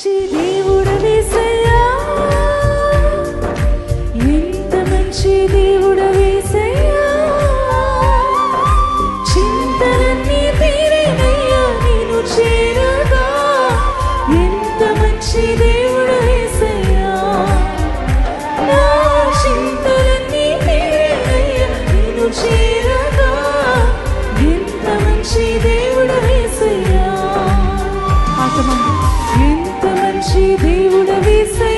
మంచి దేవుడవేసయ్యా, ఎంత మంచి దేవుడవేసయ్యా, చింతలన్నీ తీరేనయ్యా నిన్ను చేరగా, ఎంత మంచి దేవుడవేసయ్యా, నా చింతలన్నీ తీరేనయ్యా నిన్ను చేరగా, ఎంత మంచి దేవుడవేసయ్యా, ఎంత మంచి దేవుడవేసయ్యా.